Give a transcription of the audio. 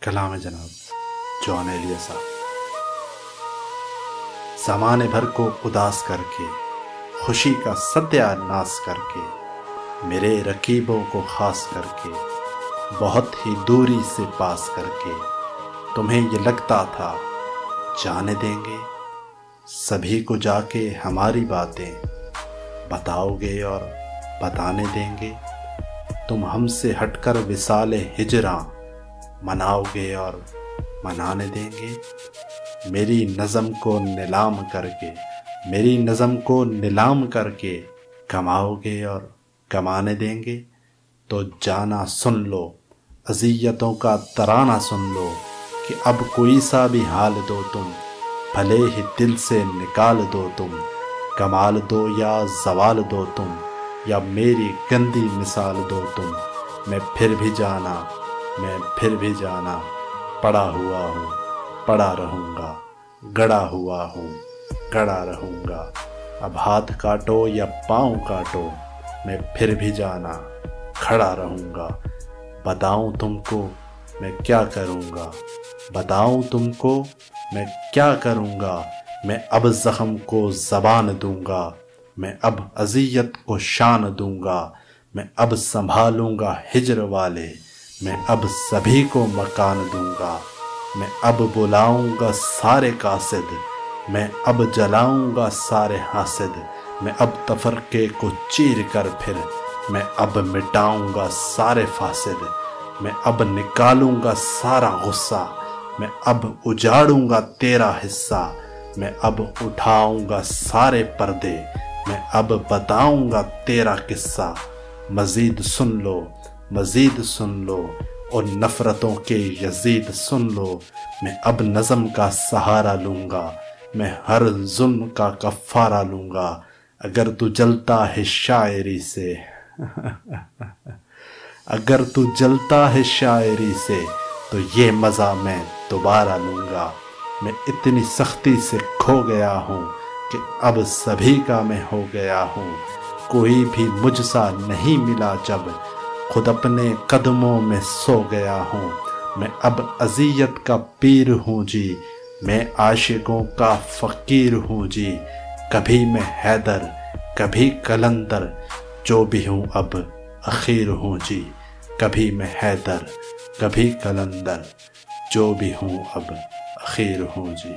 کلام جناب جان ایلیا صاحب۔ زمانے بھر کو اداس کر کے، خوشی کا ستیہ ناس کر کے، میرے رقیبوں کو خاص کر کے، بہت ہی دوری سے پاس کر کے، تمہیں یہ لگتا تھا جانے دیں گے، سبھی کو جا کے ہماری باتیں بتاؤ گے اور بتانے دیں گے، تم ہم سے ہٹ کر وصال ہجراں مناؤ گے اور منانے دیں گے، میری نظم کو نیلام کر کے، میری نظم کو نیلام کر کے کماؤ گے اور کمانے دیں گے، تو جانا سن لو، اذیتوں کا ترانہ سن لو، کہ اب کوئی سا بھی حال دو تم، بھلے ہی دل سے نکال دو تم، کمال دو یا زوال دو تم، یا میری گندی مثال دو تم، میں پھر بھی جانا پڑا ہوا ہوں، پڑا رہوں گا، گڑا ہوا ہوں، گڑا رہوں گا، اب ہاتھ کاٹو یا پاؤں کاٹو، میں پھر بھی جانا کھڑا رہوں گا، بتاؤں تم کو میں کیا کروں گا، بتاؤں تم کو میں کیا کروں گا، میں اب زخم کو زبان دوں گا، میں اب اذیت کو شان دوں گا، میں اب سنبھالوں گا ہجر والے، میں اب سبھی کو مکان دوں گا، میں اب بلاؤں گا سارے قاصد، میں اب جلاؤں گا سارے حاسد، میں اب تفرقے کو چیر کر پھر، میں اب مٹاؤں گا سارے فاسد، میں اب نکالوں گا سارا غصہ، میں اب اجاڑوں گا تیرا حصہ، میں اب اٹھاؤں گا سارے پردے، میں اب بتاؤں گا تیرا قصہ، مزید سن لو، مزید سن لو، اور نفرتوں کے یزید سن لو، میں اب نظم کا سہارا لوں گا، میں ہر ظلم کا کفارہ لوں گا، اگر تو جلتا ہے شاعری سے اگر تو جلتا ہے شاعری سے، تو یہ مزہ میں دوبارہ لوں گا، میں اتنی سختی سے کھو گیا ہوں کہ اب سبھی کا میں ہو گیا ہوں، کوئی بھی مجھ سا نہیں ملا جب خود اپنے قدموں میں سو گیا ہوں، میں اب اذیت کا پیر ہوں جی، میں عاشقوں کا فقیر ہوں جی، کبھی میں حیدر کبھی قلندر، جو بھی ہوں اب اخیر ہوں جی، کبھی میں حیدر کبھی قلندر، جو بھی ہوں اب اخیر ہوں جی۔